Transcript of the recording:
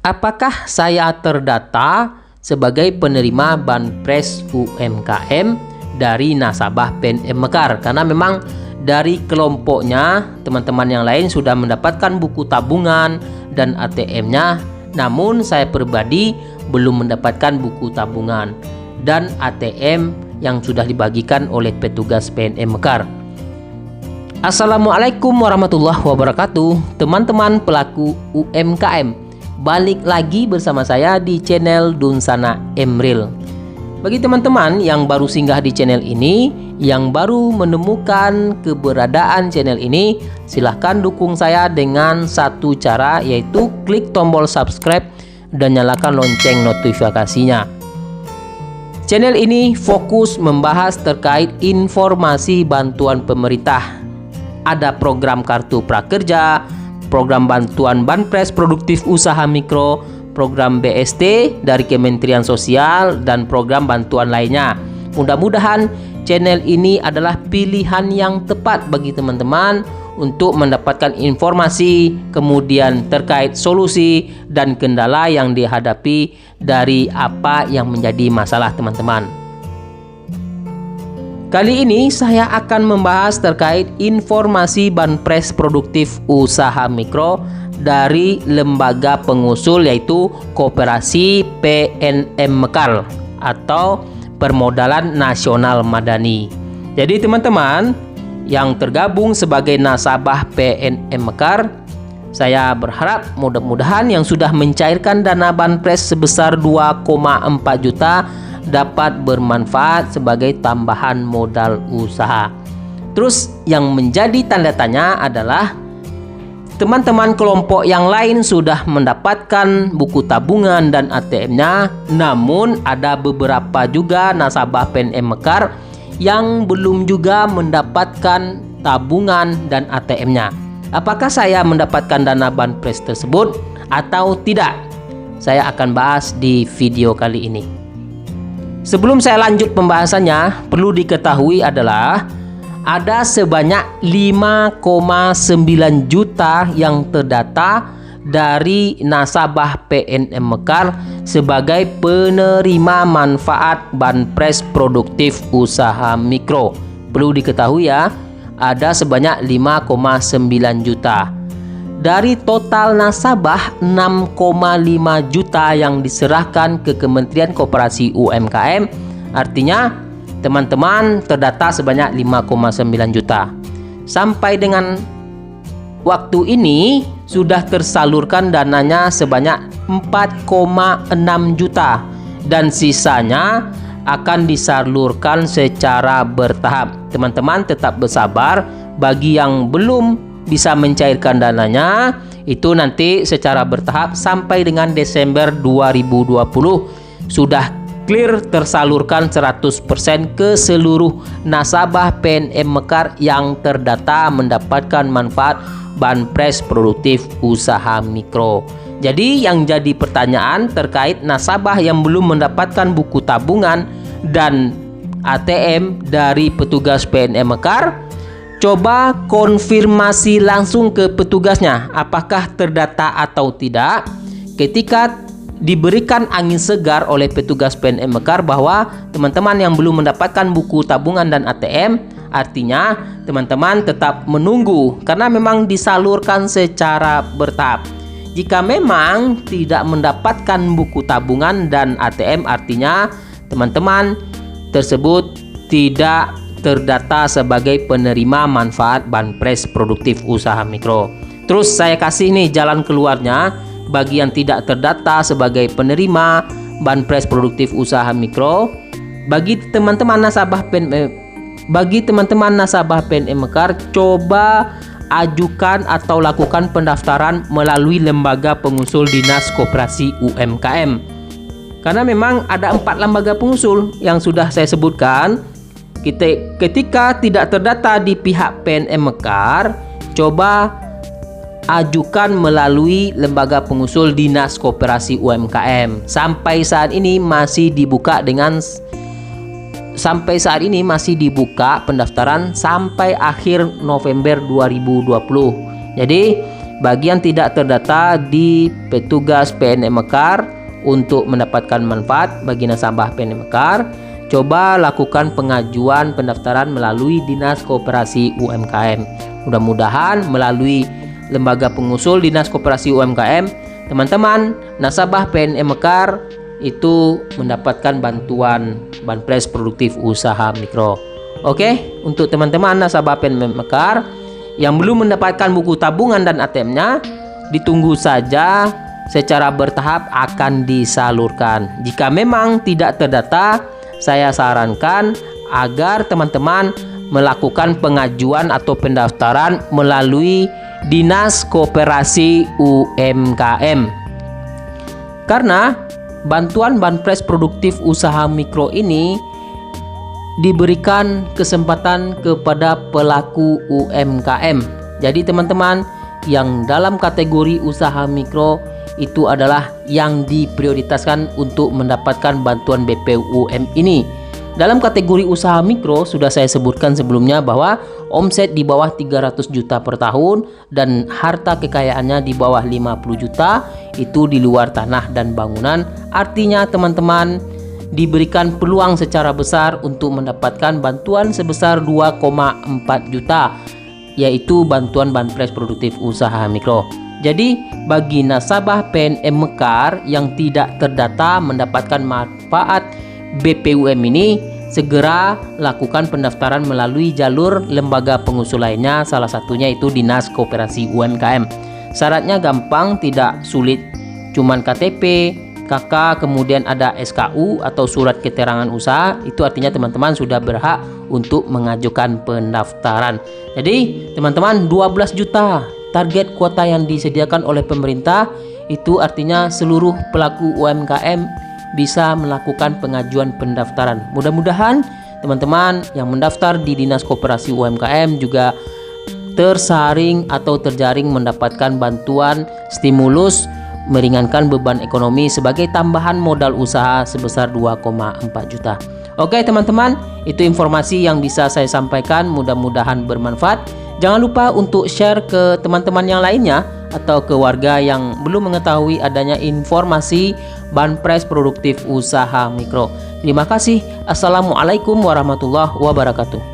Apakah saya terdata sebagai penerima Banpres UMKM dari nasabah PNM Mekar? Karena memang dari kelompoknya teman-teman yang lain sudah mendapatkan buku tabungan dan ATM-nya, namun saya pribadi belum mendapatkan buku tabungan dan ATM yang sudah dibagikan oleh petugas PNM Mekar. Assalamualaikum warahmatullahi wabarakatuh, teman-teman pelaku UMKM. Balik lagi bersama saya di channel Dunsana Emril. Bagi teman-teman yang baru singgah di channel ini, yang baru menemukan keberadaan channel ini, silahkan dukung saya dengan satu cara, yaitu klik tombol subscribe dan nyalakan lonceng notifikasinya. Channel ini fokus membahas terkait informasi bantuan pemerintah. Ada program Kartu Prakerja, program bantuan Banpres Produktif Usaha Mikro, program BST dari Kementerian Sosial, dan program bantuan lainnya. Mudah-mudahan channel ini adalah pilihan yang tepat bagi teman-teman untuk mendapatkan informasi, kemudian terkait solusi dan kendala yang dihadapi dari apa yang menjadi masalah teman-teman. Kali ini saya akan membahas terkait informasi Banpres Produktif Usaha Mikro dari lembaga pengusul, yaitu Koperasi PNM Mekar atau Permodalan Nasional Madani. Jadi teman-teman yang tergabung sebagai nasabah PNM Mekar, saya berharap mudah-mudahan yang sudah mencairkan dana Banpres sebesar 2,4 juta dapat bermanfaat sebagai tambahan modal usaha. Terus yang menjadi tanda tanya adalah teman-teman kelompok yang lain sudah mendapatkan buku tabungan dan ATM-nya, namun ada beberapa juga nasabah PNM Mekar yang belum juga mendapatkan tabungan dan ATM-nya. Apakah saya mendapatkan dana Banpres tersebut atau tidak? Saya akan bahas di video kali ini. Sebelum saya lanjut pembahasannya, perlu diketahui adalah ada sebanyak 5,9 juta yang terdata dari nasabah PNM Mekar sebagai penerima manfaat Banpres Produktif Usaha Mikro. Perlu diketahui ya, ada sebanyak 5,9 juta. Dari total nasabah 6,5 juta yang diserahkan ke Kementerian Koperasi UMKM, artinya teman-teman terdata sebanyak 5,9 juta. Sampai dengan waktu ini sudah tersalurkan dananya sebanyak 4,6 juta dan sisanya akan disalurkan secara bertahap. Teman-teman tetap bersabar. Bagi yang belum bisa mencairkan dananya, itu nanti secara bertahap sampai dengan Desember 2020 sudah clear tersalurkan 100% ke seluruh nasabah PNM Mekar yang terdata mendapatkan manfaat Banpres Produktif Usaha Mikro. Jadi yang jadi pertanyaan terkait nasabah yang belum mendapatkan buku tabungan dan ATM dari petugas PNM Mekar, coba konfirmasi langsung ke petugasnya apakah terdata atau tidak. Ketika diberikan angin segar oleh petugas PNM Mekar bahwa teman-teman yang belum mendapatkan buku tabungan dan ATM, artinya teman-teman tetap menunggu karena memang disalurkan secara bertahap. Jika memang tidak mendapatkan buku tabungan dan ATM, artinya teman-teman tersebut tidak terdata sebagai penerima manfaat Banpres Produktif Usaha Mikro. Terus saya kasih nih jalan keluarnya bagi yang tidak terdata sebagai penerima Banpres Produktif Usaha Mikro. Bagi teman-teman nasabah PNM Mekar, coba ajukan atau lakukan pendaftaran melalui lembaga pengusul Dinas Koperasi UMKM. Karena memang ada 4 lembaga pengusul yang sudah saya sebutkan. Ketika tidak terdata di pihak PNM Mekar, coba ajukan melalui lembaga pengusul Dinas Koperasi UMKM. Sampai saat ini masih dibuka pendaftaran sampai akhir November 2020. Jadi bagi yang tidak terdata di petugas PNM Mekar untuk mendapatkan manfaat bagi nasabah PNM Mekar, coba lakukan pengajuan pendaftaran melalui Dinas Koperasi UMKM. Mudah-mudahan melalui lembaga pengusul Dinas Koperasi UMKM, teman-teman nasabah PNM Mekar itu mendapatkan bantuan Banpres Produktif Usaha Mikro. Oke, untuk teman-teman nasabah PNM Mekar yang belum mendapatkan buku tabungan dan ATM-nya, ditunggu saja, secara bertahap akan disalurkan. Jika memang tidak terdata, saya sarankan agar teman-teman melakukan pengajuan atau pendaftaran melalui Dinas Koperasi UMKM. Karena bantuan Banpres Produktif Usaha Mikro ini diberikan kesempatan kepada pelaku UMKM. Jadi teman-teman yang dalam kategori usaha mikro itu adalah yang diprioritaskan untuk mendapatkan bantuan BPUM ini. Dalam kategori usaha mikro sudah saya sebutkan sebelumnya bahwa omset di bawah 300 juta per tahun dan harta kekayaannya di bawah 50 juta itu di luar tanah dan bangunan. Artinya teman-teman diberikan peluang secara besar untuk mendapatkan bantuan sebesar 2,4 juta, yaitu bantuan Banpres Produktif Usaha Mikro. Jadi bagi nasabah PNM Mekar yang tidak terdata mendapatkan manfaat BPUM ini, segera lakukan pendaftaran melalui jalur lembaga pengusul lainnya, salah satunya itu Dinas Koperasi UMKM. Syaratnya gampang, tidak sulit, cuman KTP, KK, kemudian ada SKU atau surat keterangan usaha. Itu artinya teman-teman sudah berhak untuk mengajukan pendaftaran. Jadi teman-teman 12 juta target kuota yang disediakan oleh pemerintah. Itu artinya seluruh pelaku UMKM bisa melakukan pengajuan pendaftaran. Mudah-mudahan teman-teman yang mendaftar di Dinas Koperasi UMKM juga tersaring atau terjaring mendapatkan bantuan stimulus meringankan beban ekonomi sebagai tambahan modal usaha sebesar 2,4 juta. Oke teman-teman, itu informasi yang bisa saya sampaikan, mudah-mudahan bermanfaat. Jangan lupa untuk share ke teman-teman yang lainnya atau ke warga yang belum mengetahui adanya informasi Banpres Produktif Usaha Mikro. Terima kasih. Assalamualaikum warahmatullahi wabarakatuh.